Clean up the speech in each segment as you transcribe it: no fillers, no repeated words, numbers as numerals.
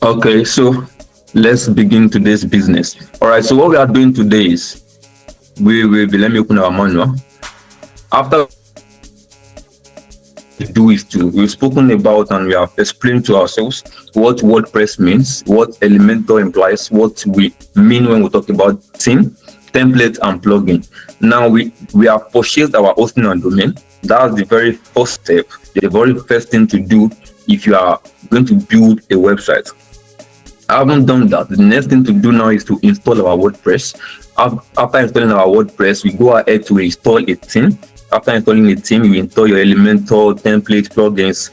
Okay, so let's begin today's business. All right, so what we are doing today is we will be, let me open our manual. After we do is to, we've spoken about and we have explained to ourselves what WordPress means, what Elementor implies, what we mean when we talk about theme, template, and plugin. Now we have purchased our hosting and domain. That's the very first step, the very first thing to do if you are going to build a website. I haven't done that. The next thing to do now is to install our WordPress. After installing our WordPress, we go ahead to install a theme. After installing a theme, you install your Elementor, template, plugins,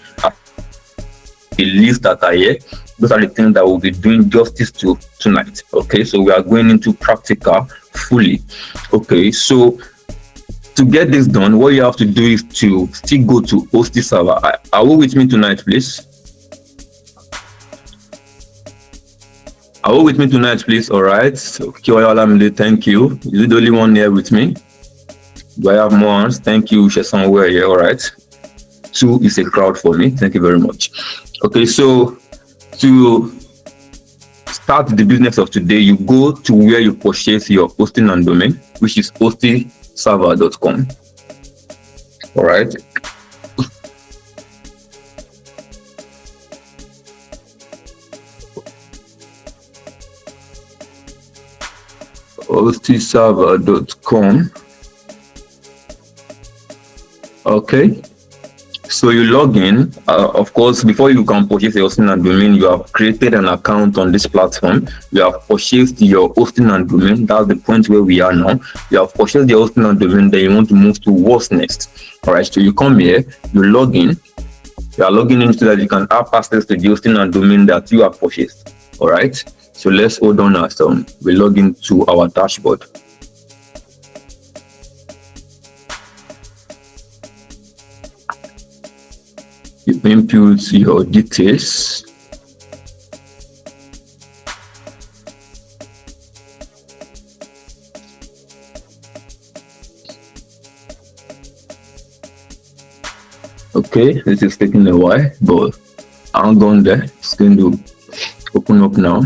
a list that are here. Those are the things that we'll be doing justice to tonight. Okay, so we are going into practical fully. Okay, so to get this done, what you have to do is to still go to host the server. Are you with me tonight, please? Are you with me tonight, please? All right. So, thank you. Is it the only one here with me? Do I have more hands? Thank you, somewhere here. All right. 2 is a crowd for me. Thank you very much. Okay, so to start the business of today, you go to where you purchase your hosting and domain, which is hostserver.com. All right. hostserver.com. Okay, so you log in. Of course, before you can purchase a hosting and domain, you have created an account on this platform. You have purchased your hosting and domain. That's the point where we are now. You have purchased your hosting and domain, then you want to move to what's next. All right, so you come here, you log in. You are logging in so that you can have access to the hosting and domain that you have purchased. All right, so let's hold on as we log into our dashboard. You input your details. Okay, this is taking a while, but I'm going there. It's going to open up now.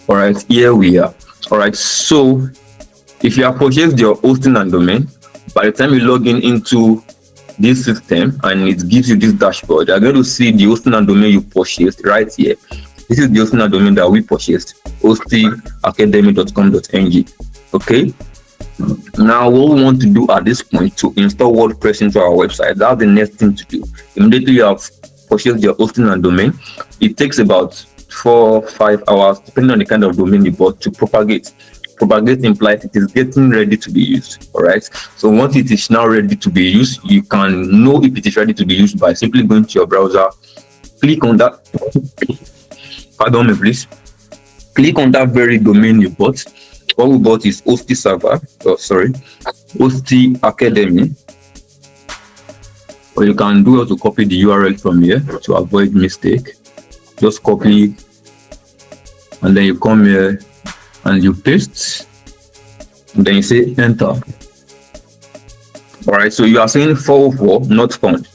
All right, here we are. All right, so if you have purchased your hosting and domain, by the time you log in into this system and it gives you this dashboard, you're going to see the hosting and domain you purchased right here. This is the hosting and domain that we purchased, hostingacademy.com.ng. Okay, now what we want to do at this point to install WordPress into our website. That's the next thing to do. Immediately you have purchased your hosting and domain, it takes about 4-5 hours depending on the kind of domain you bought to propagate. Propagate implies it is getting ready to be used. All right, so once it is now ready to be used, you can know if it is ready to be used by simply going to your browser, click on that, pardon me please, click on that very domain you bought. What we bought is Hosting Academy, or you can do it to copy the URL from here to avoid mistake. Just copy and then you come here and you paste and then you say enter. All right, so you are saying 404 not found.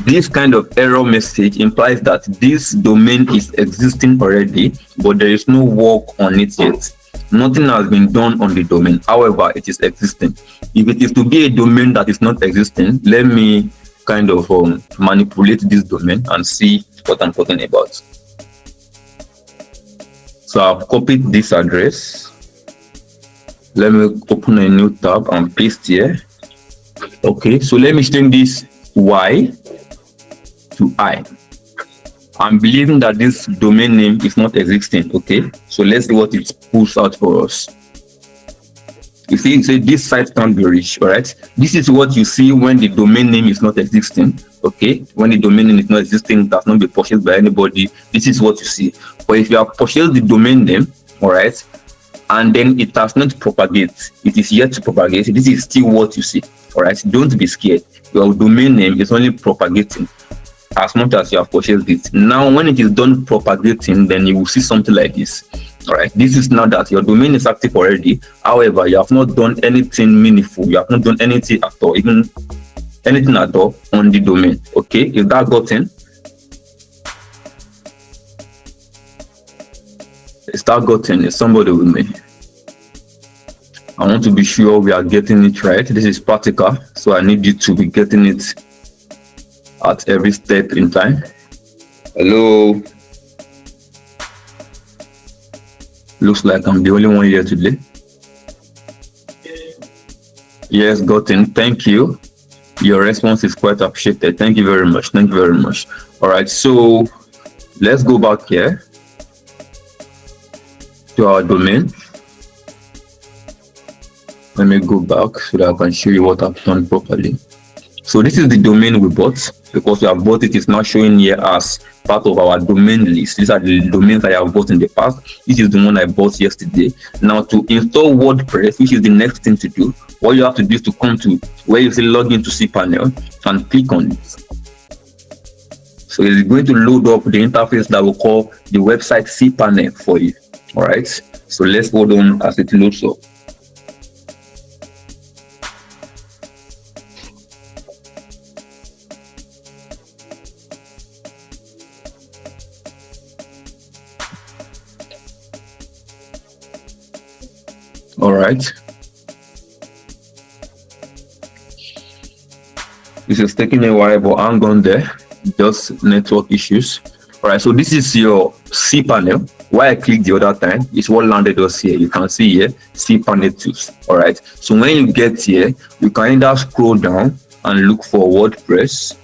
This kind of error message implies that this domain is existing already, but there is no work on it yet. Nothing has been done on the domain. However, it is existing. If it is to be a domain that is not existing, let me kind of manipulate this domain and see what I'm talking about. So I've copied this address. Let me open a new tab and paste here. Okay, so let me change this Y to I. I'm believing that this domain name is not existing. Okay, so let's see what it pulls out for us. You see, it says this site can't be reached. All right, this is what you see when the domain name is not existing. Okay, when the domain name is not existing, it has not been purchased by anybody. This is what you see. But if you have purchased the domain name, all right, and then it has not propagated, it is yet to propagate, this is still what you see. All right, don't be scared. Your domain name is only propagating as much as you have purchased it. Now, when it is done propagating, then you will see something like this. All right, this is now that your domain is active already. However, you have not done anything meaningful. You have not done anything at all, even anything at all on the domain. Okay, is that gotten? Start gotten somebody with me. I want to be sure we are getting it right. This is practical, so I need you to be getting it at every step in time. Hello. Looks like I'm the only one here today. Yes, gotten. Thank you. Your response is quite appreciated. Thank you very much. Thank you very much. All right, so let's go back here to our domain. Let me go back so that I can show you what I've done properly. So this is the domain we bought. Because we have bought it, it's now showing here as part of our domain list. These are the domains I have bought in the past. This is the one I bought yesterday. Now to install WordPress, which is the next thing to do, what you have to do is to come to where you say log into cPanel and click on it. So it's going to load up the interface that we call the website cPanel for you. All right. So let's hold on as it loads up. All right. This is taking a while, but hang on there. Just network issues. All right. So this is your cPanel. Why I clicked the other time is what landed us here. You can see here cPanel tools. All right. So when you get here, you can either scroll down and look for WordPress.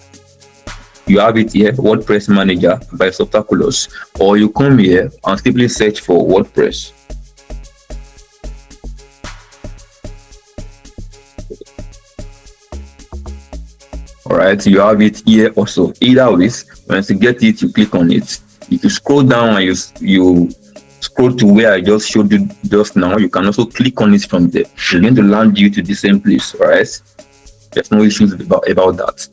You have it here, WordPress Manager by Softaculous, or you come here and simply search for WordPress. All right, you have it here also. Either ways, once you get it, you click on it. If you scroll down and you scroll to where I just showed you just now, you can also click on it from there. It's going to land you to the same place. All right, there's no issues about that.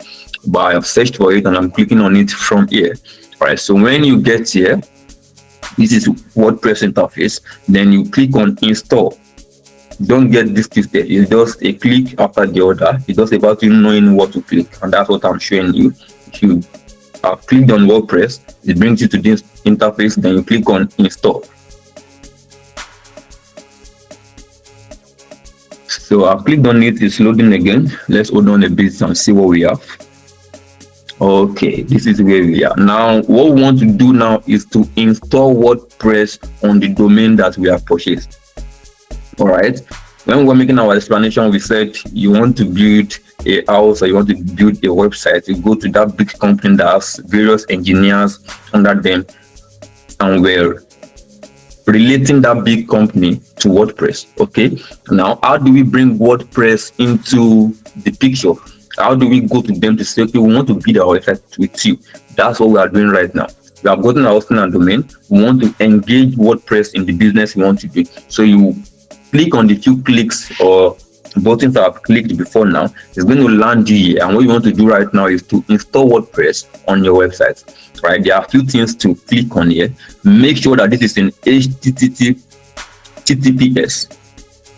But I have searched for it and I'm clicking on it from here. All right, so when you get here, this is WordPress interface. Then you click on install. Don't get this twisted. It's just a click after the other. It's just about you knowing what to click, and that's what I'm showing you. If you have clicked on WordPress, it brings you to this interface. Then you click on install. So I've clicked on it. It's loading again. Let's hold on a bit and see what we have. Okay, this is where we are now. What we want to do now is to install WordPress on the domain that we have purchased. All right, when we were making our explanation, we said you want to build a house or you want to build a website, you go to that big company that has various engineers under them, and we're relating that big company to WordPress. Okay, now how do we bring WordPress into the picture? How do we go to them to say, okay, we want to build our website with you? That's what we are doing right now. We have gotten our hosting and domain. We want to engage WordPress in the business we want to do. So you click on the few clicks or buttons that I've clicked before now. It's going to land you here. And what you want to do right now is to install WordPress on your website. Right? There are a few things to click on here. Make sure that this is in HTTPS.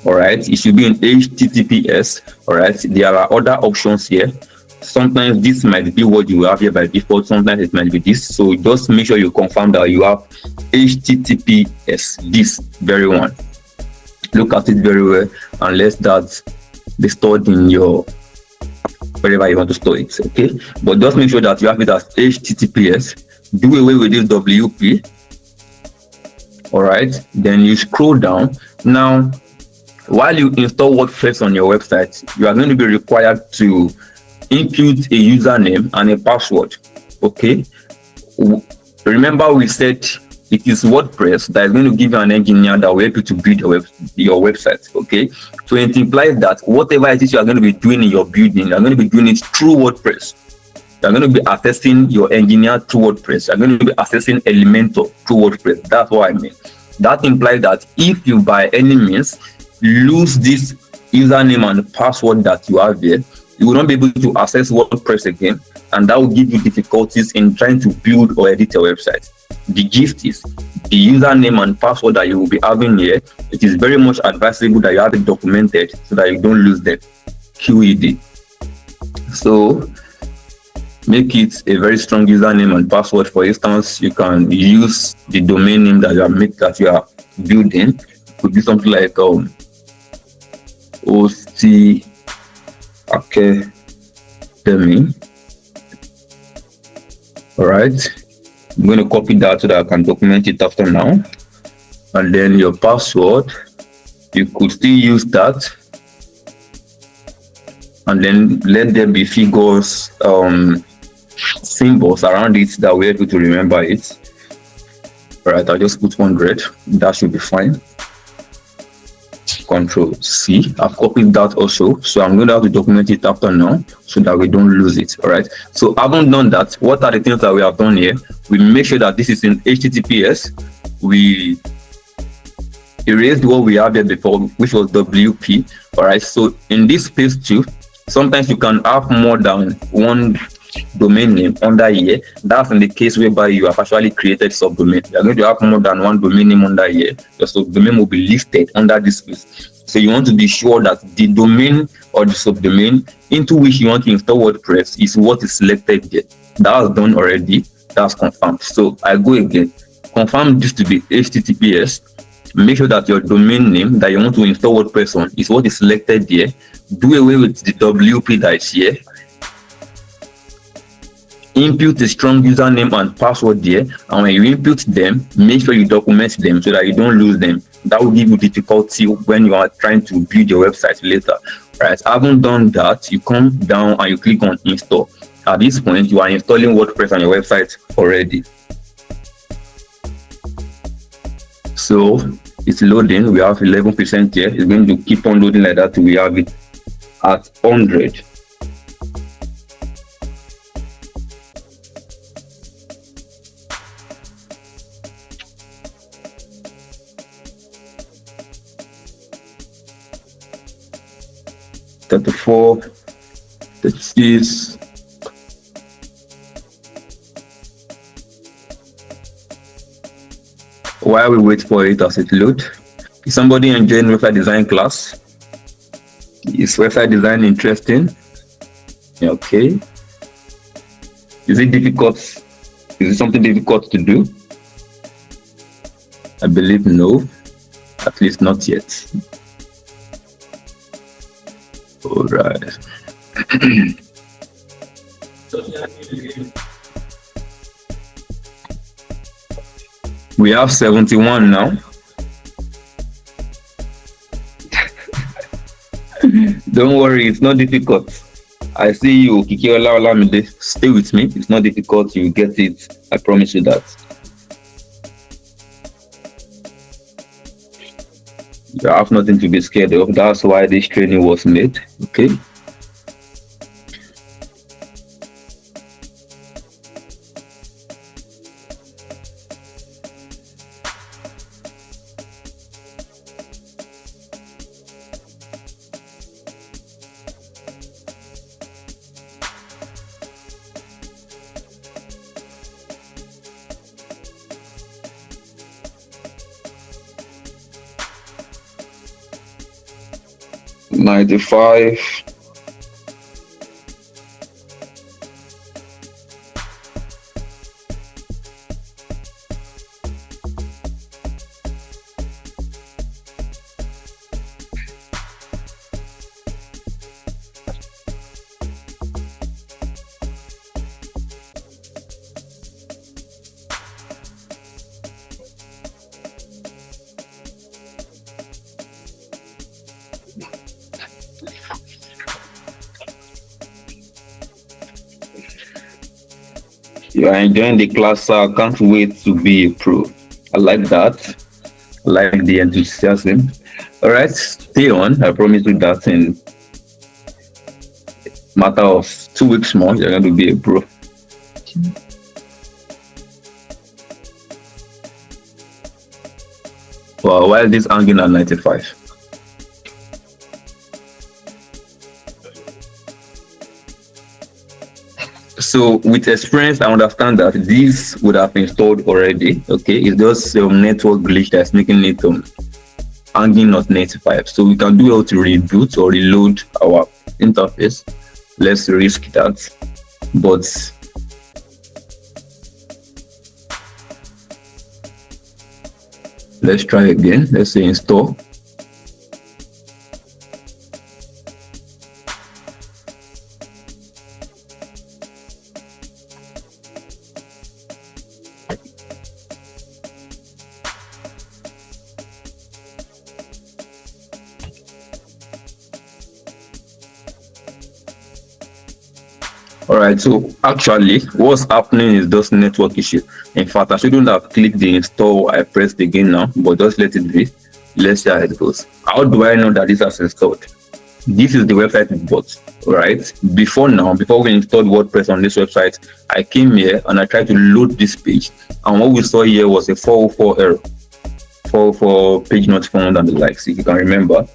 All right, it should be in HTTPS. All right, there are other options here. Sometimes this might be what you have here by default. Sometimes it might be this. So just make sure you confirm that you have HTTPS, this very one. Look at it very well and let that be stored in your wherever you want to store it. Okay, but just make sure that you have it as HTTPS. Do away with this WP. All right, then you scroll down. Now, while you install WordPress on your website, you are going to be required to input a username and a password. Okay, remember we said it is WordPress that is going to give you an engineer that will help you to build your website. Okay, so it implies that whatever it is you are going to be doing in your building, you are going to be doing it through WordPress. You are going to be accessing your engineer through WordPress. You are going to be accessing Elementor through WordPress. That's what I mean. That implies that if you by any means lose this username and password that you have there, you will not be able to access WordPress again, and that will give you difficulties in trying to build or edit your website. The gist is the username and password that you will be having here. It is very much advisable that you have it documented so that you don't lose them. QED. So make it a very strong username and password. For instance, you can use the domain name that you are building. It could be something like OC Academy. All right, I'm going to copy that so that I can document it after now. And then your password, you could still use that. And then let there be figures, symbols around it that we're able to remember it. All right, I'll just put 100. That should be fine. Control C. I've copied that also, so I'm going to have to document it after now so that we don't lose it. All right, so having done that, what are the things that we have done here? We make sure that this is in HTTPS. We erased what we had there before, which was WP. All right, so in this space too, sometimes you can have more than one domain name under here. That's in the case whereby you have actually created subdomain. You are going to have more than one domain name under here. Your subdomain will be listed under this space. So you want to be sure that the domain or the subdomain into which you want to install WordPress is what is selected here. That's done already. That's confirmed. So I go again. Confirm this to be HTTPS. Make sure that your domain name that you want to install WordPress on is what is selected here. Do away with the WP that is here. Input a strong username and password there, and when you input them, make sure you document them so that you don't lose them. That will give you difficulty when you are trying to build your website later. Right, having done that, you come down and you click on install. At this point, you are installing WordPress on your website already. So it's loading. We have 11% here. It's going to keep on loading like that till we have it at 100. Four, 36. While we wait for it as it loads, is somebody enjoying website design class? Is website design interesting? Okay. Is it difficult? Is it something difficult to do? I believe no, at least not yet. All right. We have 71 now. Don't worry, it's not difficult. I see you, Kikiola Olamide. Stay with me. It's not difficult. You get it. I promise you that. You have nothing to be scared of. That's why this training was made. Okay. $95. You are enjoying the class, so I can't wait to be a pro. I like that. I like the enthusiasm. All right, stay on. I promise you that in a matter of 2 weeks more, you're going to be a pro. Well, while this hanging at 95. So with experience, I understand that this would have been installed already. Okay, it's just a network glitch that's making it hanging at 95. So we can do it to reboot or reload our interface. Let's risk that. but let's try again. Let's say install. All right, so actually what's happening is just network issue. In fact, I shouldn't have clicked the install. I pressed again now, but just let it be. Let's see how it goes. How do I know that this has installed? This is the website we bought, right? Before we installed WordPress on this website, I came here and I tried to load this page, and what we saw here was a 404 error, 404 page not found and the likes, if you can remember.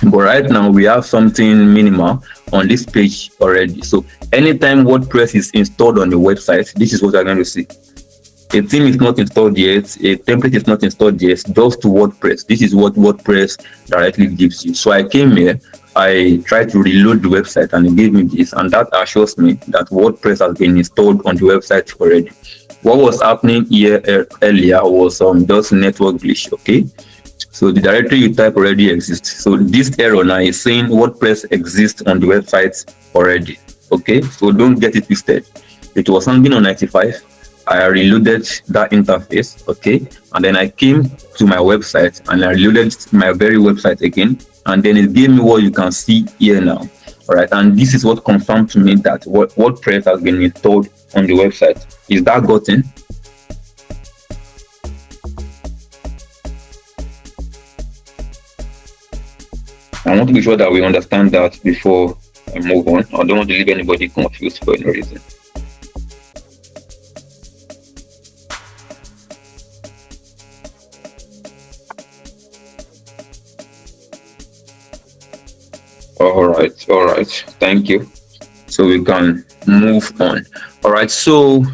But right now we have something minimal on this page already. So anytime WordPress is installed on the website, this is what you're going to see. A theme is not installed yet, a template is not installed yet, just to WordPress. This is what WordPress directly gives you. So I came here, I tried to reload the website, and it gave me this, and that assures me that WordPress has been installed on the website already. What was happening here earlier was just network glitch. Okay, so the directory you type already exists. So this error now is saying WordPress exists on the website already. Okay, so don't get it twisted. It was something on 95. I reloaded that interface, okay, and then I came to my website and I reloaded my very website again, and then it gave me what you can see here now. All right, and this is what confirmed to me that WordPress has been installed on the website. Is that gotten? I want to be sure that we understand that before I move on. I don't want to leave anybody confused for any reason. All right, thank you. So we can move on. All right, so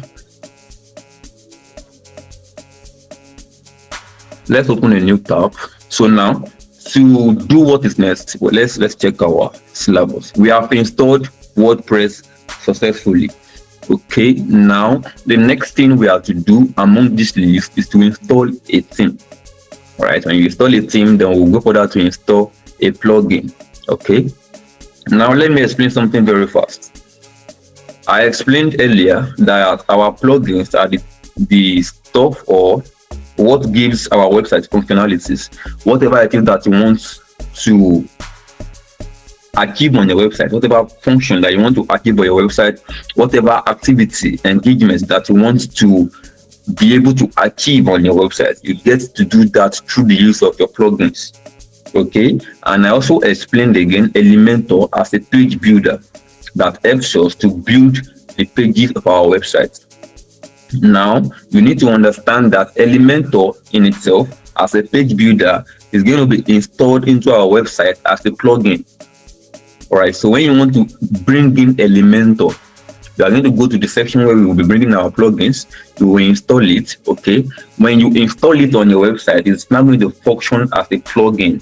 let's open a new tab. So now to do what is next, well, let's check our syllabus. We have installed WordPress successfully. Okay, now the next thing we have to do among this list is to install a theme. All right, when you install a theme, then we'll go further to install a plugin. Okay, now let me explain something very fast. I explained earlier that our plugins are the stuff or what gives our website functionalities, whatever it is that you want to achieve on your website, whatever function that you want to achieve on your website, whatever activity, engagement that you want to be able to achieve on your website, you get to do that through the use of your plugins. Okay, and I also explained again Elementor as a page builder that helps us to build the pages of our website. Now you need to understand that Elementor in itself as a page builder is going to be installed into our website as a plugin. All right, so when you want to bring in Elementor, you are going to go to the section where we will be bringing our plugins. You will install it. Okay, when you install it on your website, it's now going to function as a plugin.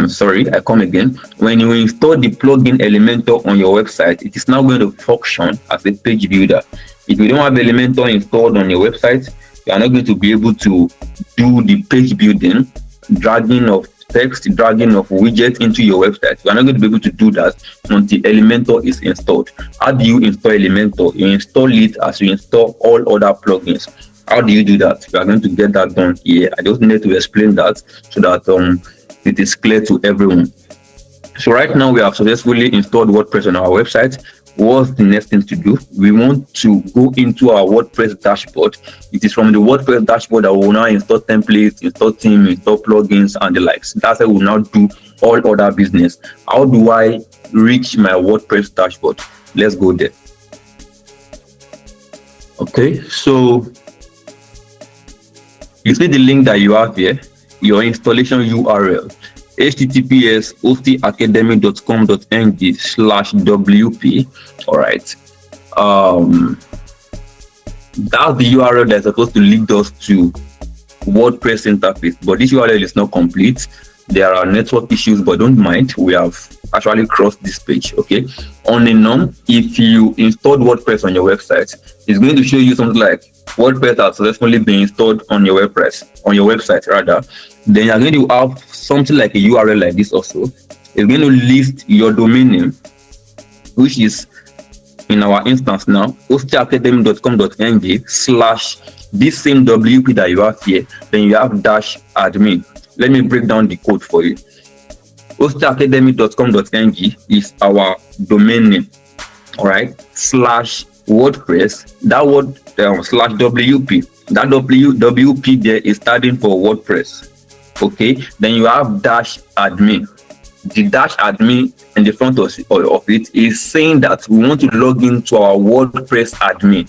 Sorry, I come again. When you install the plugin Elementor on your website, it is now going to function as a page builder. If you don't have Elementor installed on your website, you are not going to be able to do the page building, dragging of text, dragging of widgets into your website. You are not going to be able to do that until Elementor is installed. How do you install Elementor? You install it as you install all other plugins. How do you do that? We are going to get that done here. I just need to explain that so that it is clear to everyone. So right now we have successfully installed WordPress on our website. What's the next thing to do? We want to go into our WordPress dashboard. It is from the WordPress dashboard that we will now install templates, install themes, install plugins, and the likes. That's how we will now do all other business. How do I reach my WordPress dashboard? Let's go there. Okay, so you see the link that you have here, your installation URL, https://hostacademy.com.ng/wp. All right, that's the URL that's supposed to lead us to WordPress interface, but this URL is not complete. There are network issues, but don't mind, we have actually cross this page. Okay, on a norm, if you installed WordPress on your website, it's going to show you something like WordPress has successfully been installed on your website rather. Then you're going to have something like a URL like this also. It's going to list your domain name, which is in our instance now hostacademy.com.ng / this same WP that you have here. Then you have -admin. Let me break down the code for you. hostacademy.com.ng is our domain name, all right, /WordPress. That word /WP. That WP there is standing for WordPress. Okay, then you have -admin. The -admin in the front of it is saying that we want to log into our WordPress admin.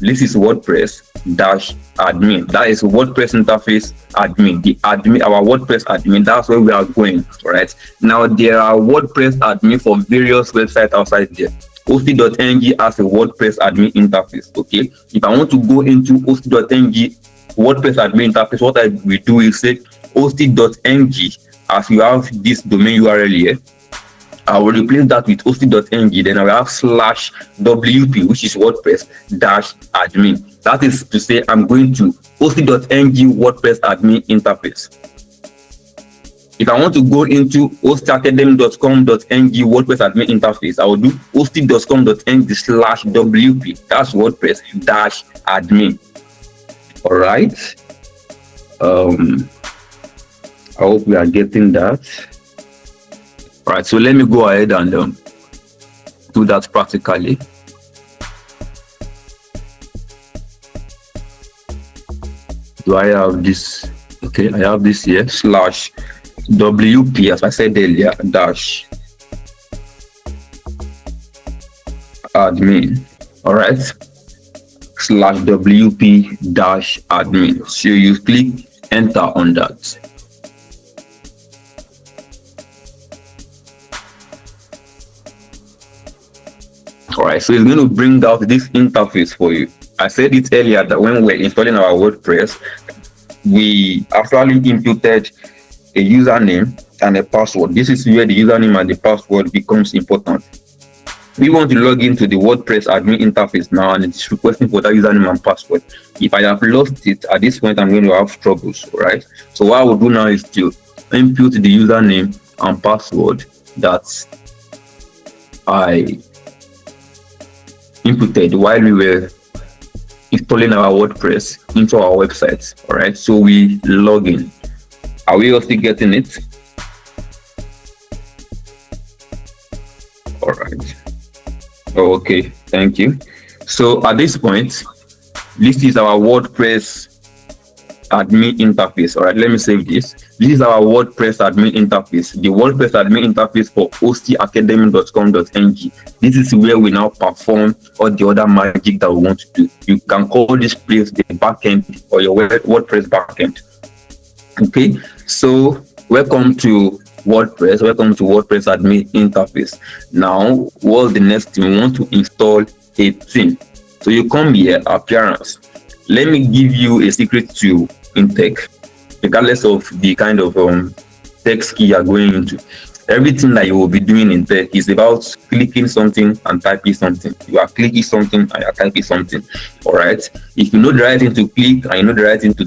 This is WordPress -admin. That is WordPress interface admin. The admin, our WordPress admin, that's where we are going. Right now, there are WordPress admin for various websites outside there. Hosty.ng has a WordPress admin interface. Okay, if I want to go into Hosty.ng WordPress admin interface, what I will do is say hosty.ng. As you have this domain URL here, I will replace that with hosty.ng. Then I will have /WP, which is WordPress -admin. That is to say, I'm going to hosty.ng WordPress admin interface. If I want to go into hostacademy.com.ng WordPress admin interface, I will do hosty.com.ng /WP. That's WordPress -admin. All right. I hope we are getting that. All right, so let me go ahead and do that practically. Do I have this? Okay, I have this here /WP, as I said earlier, -admin. All right, /WP -admin. So you click enter on that. All right, so it's going to bring out this interface for you. I said it earlier that when we're installing our WordPress, we actually inputted a username and a password. This is where the username and the password becomes important. We want to log into the WordPress admin interface now, and it's requesting for that username and password. If I have lost it at this point, I'm going to have troubles. All right, so what I will do now is to input the username and password that I inputted while we were installing our WordPress into our website. All right, so we log in. Are we also getting it? All right. Oh, okay, thank you. So at this point, this is our WordPress admin interface. All right, let me save this. This is our WordPress admin interface, the WordPress admin interface for hostacademy.com.ng. This is where we now perform all the other magic that we want to do. You can call this place the backend or your WordPress backend. Okay, so welcome to WordPress. Welcome to WordPress admin interface. Now, what's the next thing? We want to install a theme. So you come here, appearance. Let me give you a secret to intake, regardless of the kind of text key you're going into. Everything that you will be doing in tech is about clicking something and typing something. You are clicking something and you're typing something. All right. If you know the right thing to click and you know the right thing to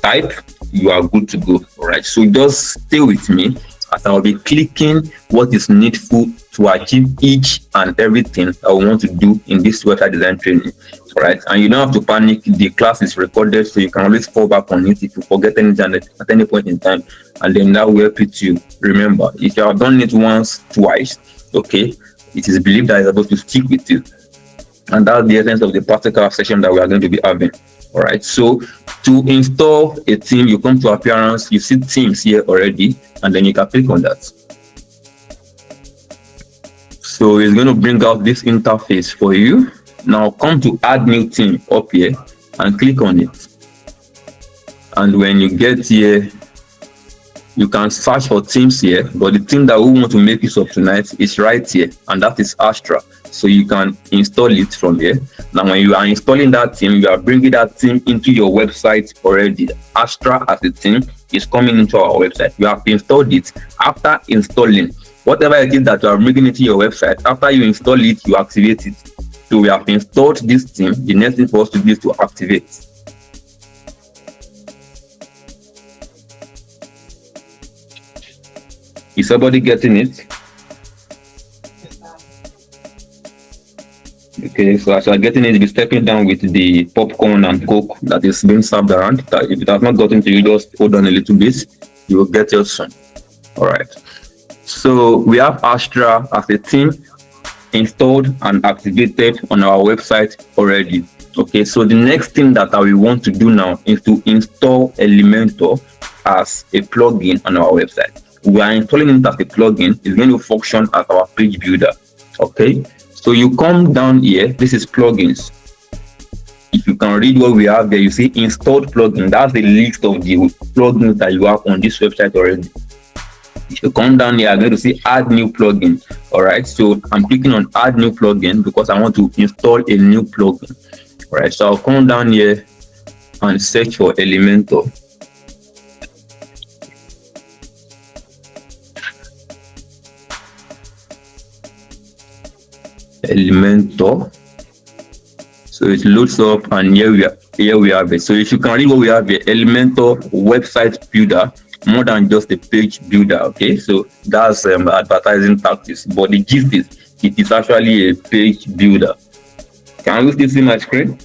type, you are good to go. All right, so just stay with me as I will be clicking what is needful to achieve each and everything I want to do in this website design training. All right, and you don't have to panic. The class is recorded, so you can always fall back on it if you forget anything at any point in time, and then that will help you to remember. If you have done it once, twice, okay, it is believed that it's supposed to stick with you, and that's the essence of the practical session that we are going to be having. All right, so to install a theme, you come to appearance, you see themes here already, and then you can click on that. So it's going to bring out this interface for you. Now come to add new theme up here and click on it. And when you get here, you can search for themes here, but the theme that we want to make use of tonight is right here, and that is Astra. so you can install it from here. Now when you are installing that theme, you are bringing that theme into your website already. Astra as a theme is coming into our website. You have installed it. After installing whatever it is that you are bringing into your website, after you install it, you activate it. So we have installed this theme. The next thing for us to do is to activate. Is everybody getting it? Okay, so as you are getting it, be stepping down with the popcorn and coke that is being served around. If it has not gotten to you, just hold on a little bit. You will get yours soon. All right. So we have Astra as a theme installed and activated on our website already. Okay, so the next thing that we want to do now is to install Elementor as a plugin on our website. We are installing it as a plugin. It's going to function as our page builder. Okay, so you come down here. This is plugins. If you can read what we have there, you see installed plugin. That's the list of the plugins that you have on this website already. If you come down here, I'm going to see add new plugin. All right, so I'm clicking on add new plugin because I want to install a new plugin. All right, so I'll come down here and search for Elementor. Elementor. So it loads up, and here we have it. So if you can read what we have here, Elementor website builder, more than just a page builder. Okay, so that's advertising tactics, but the gist is it is actually a page builder. Can you still see my screen?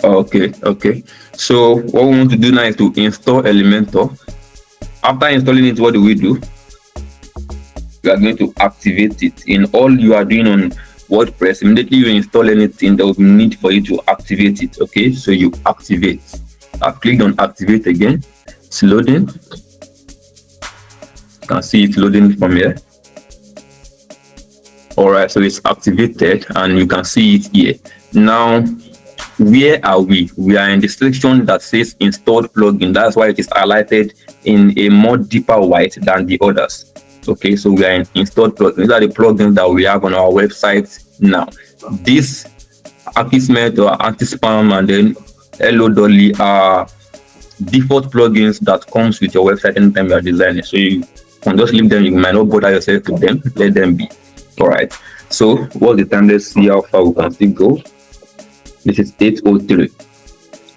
Okay. So what we want to do now is to install Elementor. After installing it, what do? We are going to activate it. In all you are doing on WordPress, immediately you install anything, there will be need for you to activate it. Okay, so you activate. I've clicked on activate again. It's loading. You can see it loading from here. All right, so it's activated and you can see it here. Now, where are we? We are in the section that says installed plugin. That's why it is highlighted in a more deeper white than the others. Okay, so we are in installed plugins. These are the plugins that we have on our website now. This Akismet or anti-spam and then Hello Dolly are default plugins that comes with your website anytime you are designing. So you can just leave them. You might not bother yourself with them. Let them be. All right. So what's the time? Let's see how far we can still go. This is 8:03.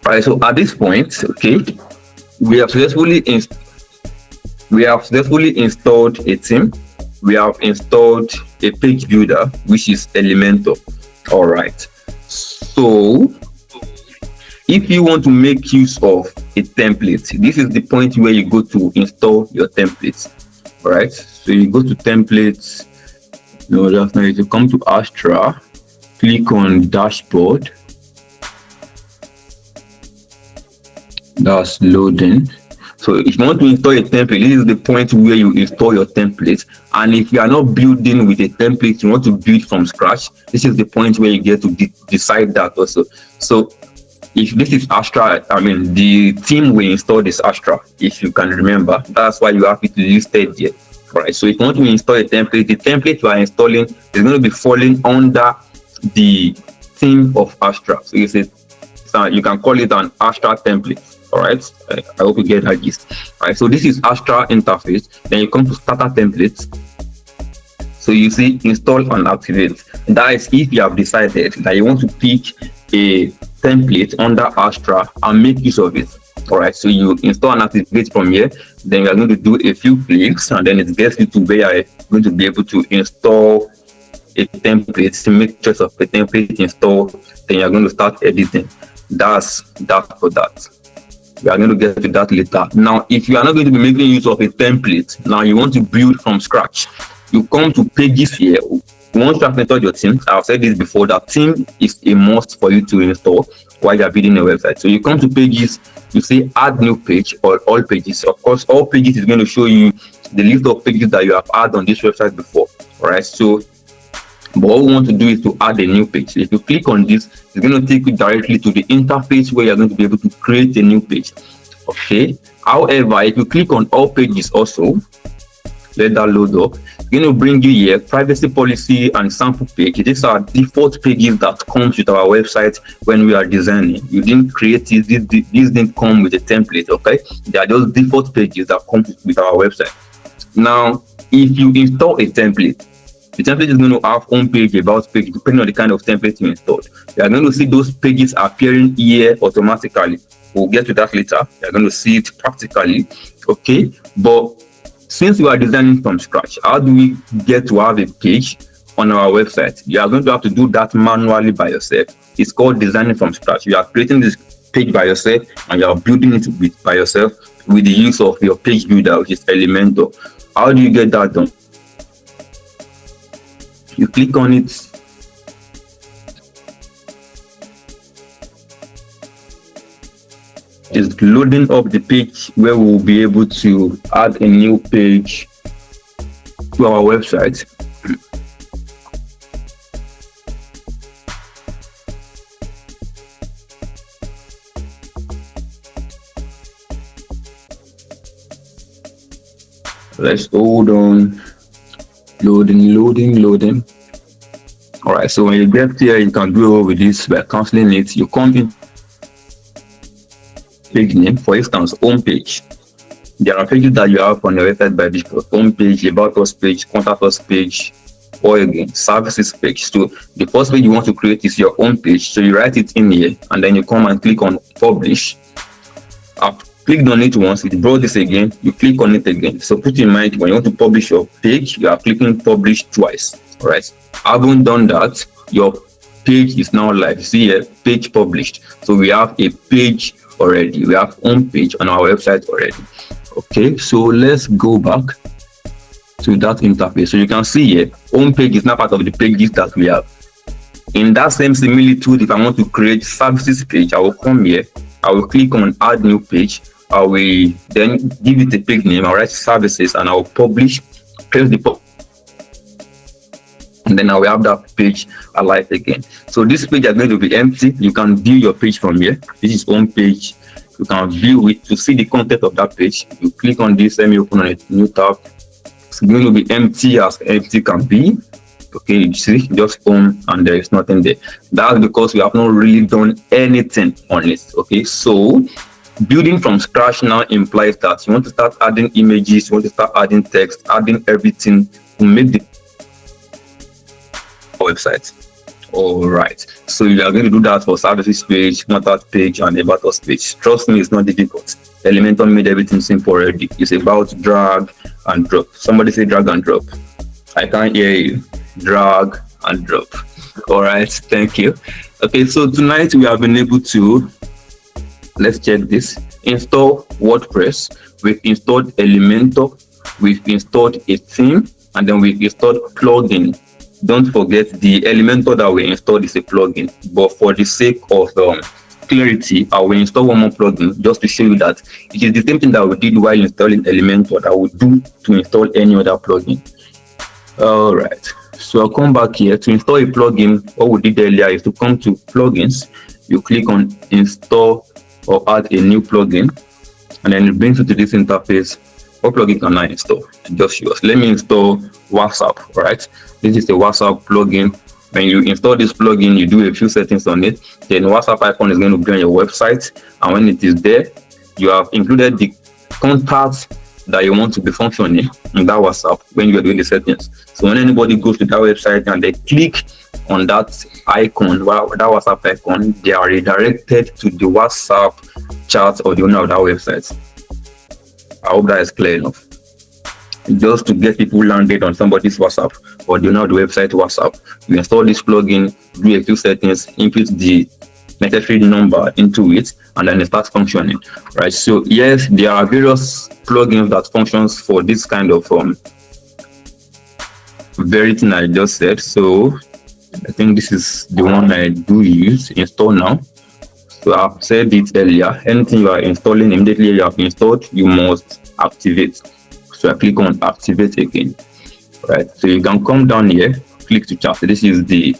All right. So at this point, okay, we have successfully installed a theme. We have installed a page builder, which is Elementor. All right. So if you want to make use of a template, this is the point where you go to install your templates. All right. So you go to templates. Just now you come to Astra, click on dashboard. That's loading. So if you want to install a template, this is the point where you install your template. And if you are not building with a template, you want to build from scratch, this is the point where you get to decide that also. So if this is Astra, the theme we installed is Astra, if you can remember. That's why you have it listed here. All right. So if you want to install a template, the template you are installing is going to be falling under the theme of Astra. So you can call it an Astra template. All right, I hope you get that gist. All right, so this is Astra interface. Then you come to starter templates. So you see install and activate. That is if you have decided that you want to pick a template under Astra and make use of it. All right, so you install and activate from here. Then you are going to do a few clicks, and then it gets you to where you are going to be able to install a template. To make choice of a template install, then you are going to start editing. That's that for that. We are going to get to that later. Now, if you are not going to be making use of a template, now you want to build from scratch, you come to pages here. Once you have installed your theme, I've said this before, that theme is a must for you to install while you are building a website. So you come to pages, you say add new page or all pages. Of course, all pages is going to show you the list of pages that you have added on this website before. All right. So But what we want to do is to add a new page. So if you click on this, it's going to take you directly to the interface where you're going to be able to create a new page. Okay. However, if you click on all pages also, let that load up, it's going to bring you here privacy policy and sample page. These are default pages that comes with our website when we are designing. You didn't create it, these didn't come with a template. Okay, they are just default pages that come with our website. Now if you install a template, the template is going to have home page, about page, depending on the kind of template you installed. You are going to see those pages appearing here automatically. We'll get to that later. You're going to see it practically. Okay, but since we are designing from scratch, how do we get to have a page on our website? You are going to have to do that manually by yourself. It's called designing from scratch. You are creating this page by yourself and you are building it by yourself with the use of your page builder, which is Elementor. How do you get that done? You click on it. It's loading up the page where we'll be able to add a new page to our website. Let's hold on. Loading. All right, so when you get here, you can do with this by canceling it. You come in page name, for instance, home page. There are pages that you have on your website by default: home page, about us page, contact us page, or again services page. So the first page you want to create is your home page. So you write it in here and then you come and click on publish. I've clicked on it once, it brought this again, you click on it again. So put in mind, when you want to publish your page, you are clicking publish twice. All right, having done that, your page is now live. See here, page published. So we have a page already. We have home page on our website already. Okay, so let's go back to that interface. So you can see here, home page is now part of the pages that we have. In that same similitude, if I want to create services page, I will come here, I will click on add new page. I will then give it a page name. I'll write services and I will publish, press the and then I will have that page alive again. So this page is going to be empty. You can view your page from here. This is home page. You can view it to see the content of that page. You click on this, let me open on a new tab. It's going to be empty as empty can be. Okay, you see, just home and there is nothing there. That's because we have not really done anything on it. Okay, so building from scratch now implies that you want to start adding images, you want to start adding text, adding everything to make the website. All right, so you are going to do that for services page, contact page, and about us page. Trust me, it's not difficult. Elementor made everything simple already. It's about drag and drop. Somebody say drag and drop. I can't hear you. Drag and drop. All right, thank you. Okay, so tonight we have been able to, let's check this, install WordPress. We've installed Elementor, we've installed a theme, and then we've installed plugin. Don't forget, the Elementor that we installed is a plugin, but for the sake of clarity, I will install one more plugin just to show you that it is the same thing that we did while installing Elementor that we do to install any other plugin. All right, so I'll come back here to install a plugin. What we did earlier is to come to plugins, you click on install or add a new plugin, and then it brings you to this interface. What plugin can I install? Just yours. Let me install WhatsApp. All right, this is the WhatsApp plugin. When you install this plugin, you do a few settings on it. Then WhatsApp icon is going to be on your website, and when it is there, you have included the contacts that you want to be functioning in that WhatsApp when you are doing the settings. So when anybody goes to that website and they click on that icon, that WhatsApp icon, they are redirected to the WhatsApp chat of the owner of that website. I hope that is clear enough. Just to get people landed on somebody's WhatsApp or the owner of the website WhatsApp, you install this plugin, do a few settings, input the necessary number into it, and then it starts functioning. Right. So yes, there are various plugins that functions for this kind of very thing I just said. So I think this is the one I do use, install now. So I've said it earlier, anything you are installing, immediately you have installed, you must activate. So I click on activate again. Right, so you can come down here click to chat. This is the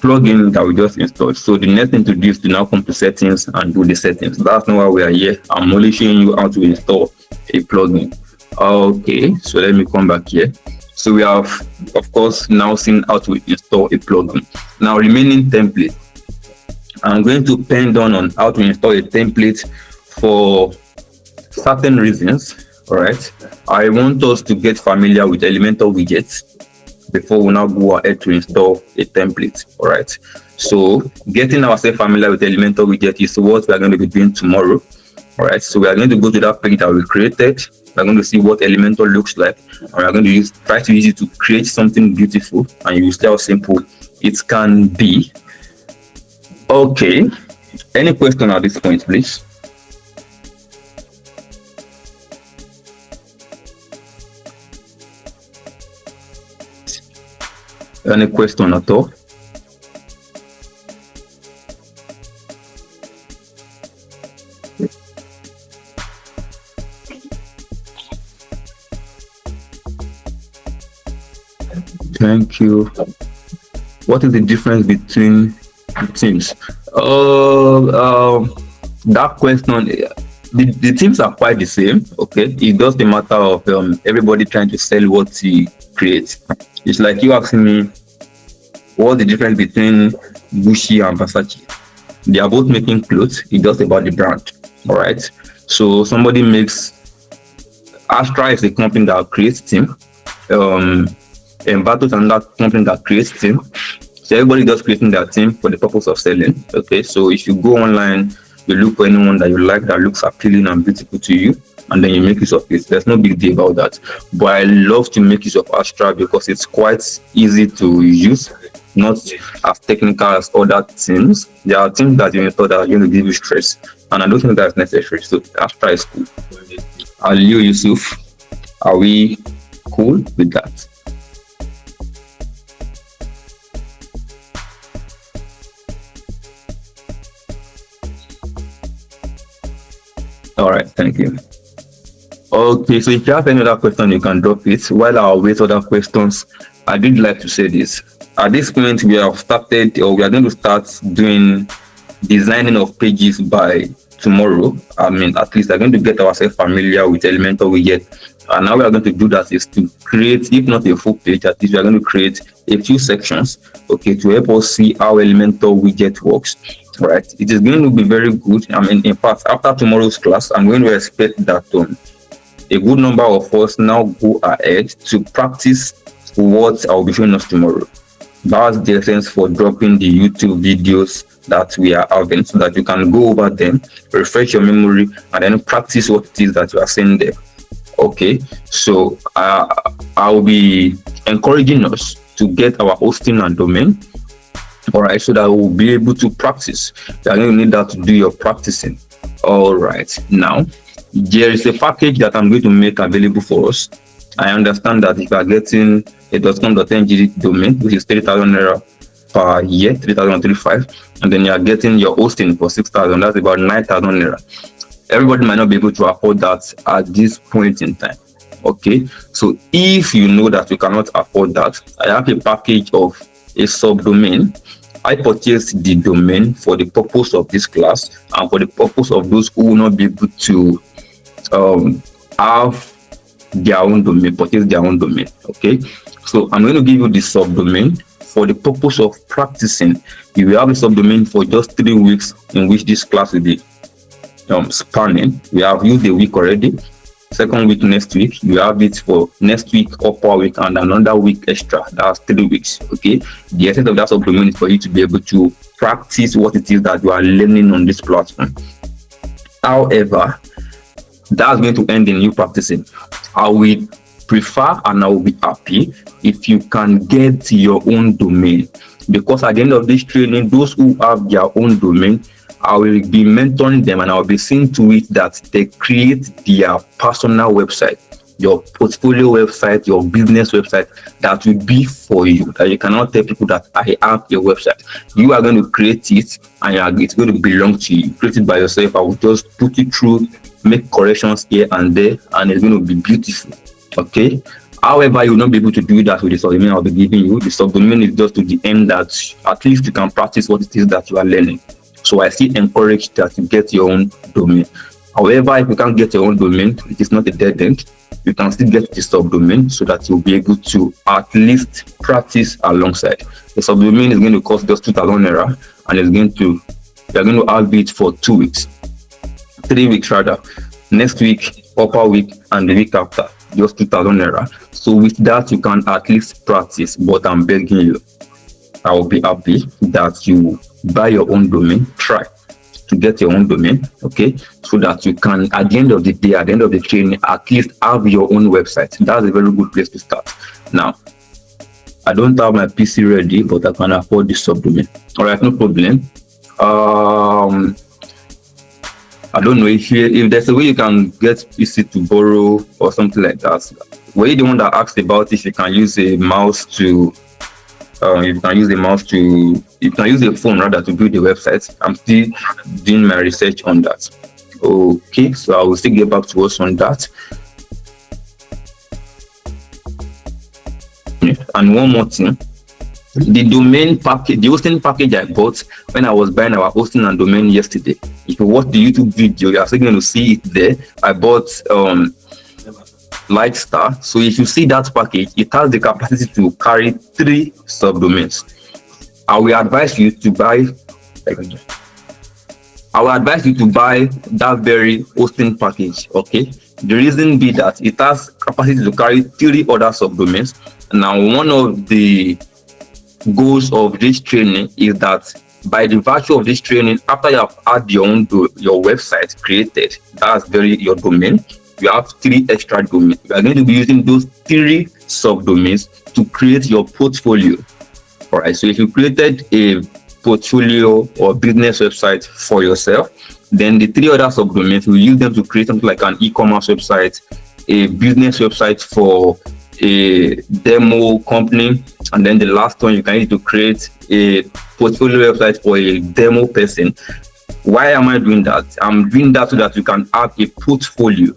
plugin that we just installed. So the next thing to do is to now come to settings and do the settings. That's not why we are here. I'm only showing you how to install a plugin. Okay, so let me come back here. So we have, of course, now seen how to install a plugin. Now, remaining template. I'm going to pen down on how to install a template for certain reasons. All right, I want us to get familiar with Elementor widgets before we now go ahead to install a template. All right, so getting ourselves familiar with Elementor widget is what we are going to be doing tomorrow. All right, so we are going to go to that page that we created. We're going to see what Elementor looks like, and we're going to try to use it to create something beautiful, and you will see how simple it can be. Okay, any question at this point, please? Any question at all? Thank you. What is the difference between teams? That question, the teams are quite the same. Okay, it's just a matter of everybody trying to sell what he creates. It's like you asking me what's the difference between Gucci and Versace. They are both making clothes. It's just about the brand. All right, so somebody makes Astra is a company that creates team. Envato is another company that creates team. So everybody just creating their team for the purpose of selling. Okay, so if you go online, you look for anyone that you like that looks appealing and beautiful to you, and then you make use of it. There's no big deal about that. But I love to make use of Astra because it's quite easy to use, not as technical as other teams. There are teams that you install that are going to give you stress, and I don't think that's necessary. So Astra is cool. Aliu Yusuf, are we cool with that? All right, thank you. Okay, so if you have any other question, you can drop it. While I wait other questions, I did like to say this. At this point, we have started, or we are going to start doing designing of pages by tomorrow. I mean, at least we're going to get ourselves familiar with Elementor widget. And now we are going to do that is to create, if not a full page, at least we are going to create a few sections, okay, to help us see how Elementor widget works. Right, it is going to be very good. I mean, in fact, after tomorrow's class, I'm going to expect that a good number of us now go ahead to practice what I'll be showing us tomorrow. That's the essence for dropping the YouTube videos that we are having, so that you can go over them, refresh your memory, and then practice what it is that you are saying there. Okay, so I'll be encouraging us to get our hosting and domain. All right, so that we'll be able to practice. You're going to need that to do your practicing. All right, now there is a package that I'm going to make available for us. I understand that if you are getting a .com.ng domain, which is 3,000 naira per year, 3,035, and then you are getting your hosting for 6,000, that's about 9,000 naira. Everybody might not be able to afford that at this point in time. Okay, so if you know that you cannot afford that, I have a package of a subdomain. I purchased the domain for the purpose of this class and for the purpose of those who will not be able to have their own domain, purchase their own domain. Okay, so I'm going to give you the subdomain for the purpose of practicing. You will have a subdomain for just 3 weeks in which this class will be spanning. We have used a week already. Second week next week, you have it for next week, upper week, and another week extra. That's 3 weeks. Okay, the essence of that subdomain is for you to be able to practice what it is that you are learning on this platform. However, that's going to end in you practicing. I will prefer and I will be happy if you can get your own domain, because at the end of this training, those who have their own domain, I will be mentoring them and I'll be seeing to it that they create their personal website, your portfolio website, your business website that will be for you. That you cannot tell people that I have your website. You are going to create it and it's going to belong to you. Create it by yourself. I will just put it through, make corrections here and there, and it's going to be beautiful. Okay. However, you will not be able to do that with the subdomain I'll be giving you. The subdomain is just to the end that at least you can practice what it is that you are learning. So I still encourage that you get your own domain. However, if you can't get your own domain, it is not a dead end. You can still get the subdomain so that you'll be able to at least practice alongside. The subdomain is going to cost just 2,000 naira, and you're going to have it for 2 weeks, 3 weeks rather. Next week, upper week, and the week after, just 2,000 naira. So with that, you can at least practice. But I'm begging you, I will be happy that you buy your own domain. Try to get your own domain, okay, so that you can, at the end of the day, at the end of the training, at least have your own website. That's a very good place to start. Now, I don't have my PC ready, but I can afford the subdomain. All right, no problem. I don't know if there's a way you can get PC to borrow or something like that. Were you the one that asked about if you can use a mouse to you can use a phone rather to build the website? I'm still doing my research on that. Okay, so I will still get back to us on that. And one more thing, the domain package, the hosting package I bought when I was buying our hosting and domain yesterday. If you watch the YouTube video, you're still going to see it there. I bought Lightstar. So if you see that package, it has the capacity to carry 3 subdomains. I will advise you to buy that very hosting package. Okay, the reason be that it has capacity to carry 3 other subdomains. Now, one of the goals of this training is that by the virtue of this training, after you have had your website created, that's your domain, you have 3 extra domains. You are going to be using those 3 subdomains to create your portfolio. All right, so if you created a portfolio or business website for yourself, then the 3 other subdomains, will use them to create something like an e-commerce website, a business website for a demo company, and then the last one, you can use to create a portfolio website for a demo person. Why am I doing that? I'm doing that so that you can have a portfolio.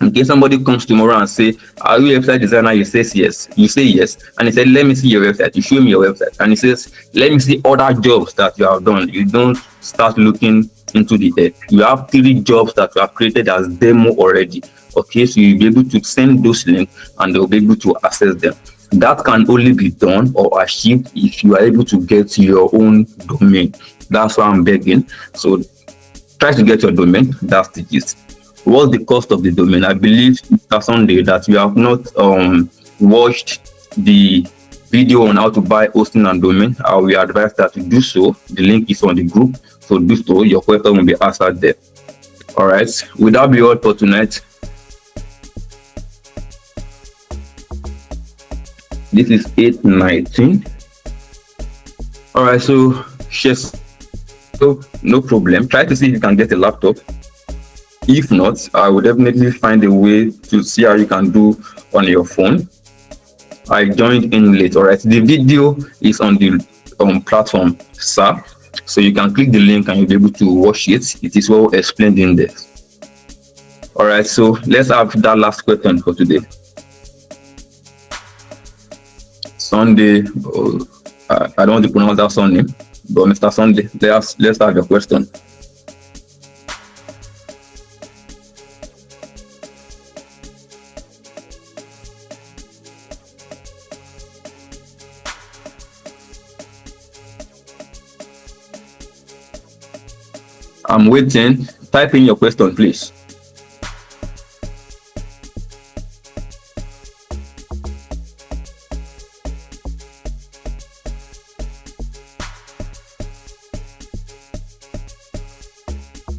In case somebody comes tomorrow and say, "Are you a website designer?" You say yes. You say yes, and he said, "Let me see your website." You show me your website, and he says, "Let me see other jobs that you have done." You don't start looking into the air. You have 3 jobs that you have created as demo already. Okay, so you'll be able to send those links, and they'll be able to access them. That can only be done or achieved if you are able to get your own domain. That's why I'm begging. So try to get your domain. That's the gist. What's the cost of the domain? I believe, Mr. Sunday, that you have not watched the video on how to buy hosting and domain. I will advise that you do so. The link is on the group, so do so. Your question will be answered there. All right. Will that be all for tonight? This is 8:19. All right. So yes. So no problem. Try to see if you can get a laptop. If not, I will definitely find a way to see how you can do on your phone. I joined in late. All right, the video is on the platform SAP, so you can click the link and you'll be able to watch it. It is well explained in there. All right, so let's have that last question for today. Sunday, I don't want to pronounce that surname, but Mr. Sunday, let's have your question. I'm waiting. Type in your question, please.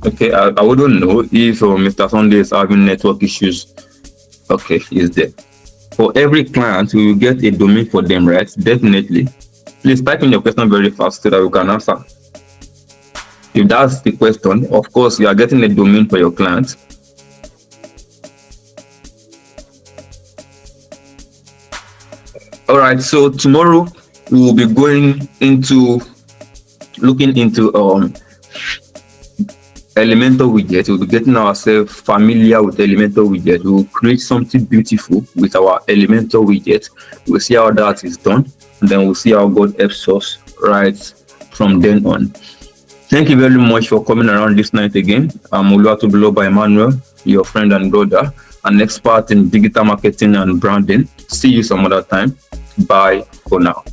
Okay, I wouldn't know if Mr. Sunday is having network issues. Okay, he's there. For every client, we will get a domain for them, right? Definitely. Please type in your question very fast so that we can answer. If that's the question, of course, you are getting a domain for your clients. All right, so tomorrow we will be going into looking into Elementor widget. We'll be getting ourselves familiar with Elementor widget. We'll create something beautiful with our Elementor widget. We'll see how that is done, and then we'll see how God helps us right from then on. Thank you very much for coming around this night again. I'm Oluwatobiloba Emmanuel, your friend and brother, an expert in digital marketing and branding. See you some other time. Bye for now.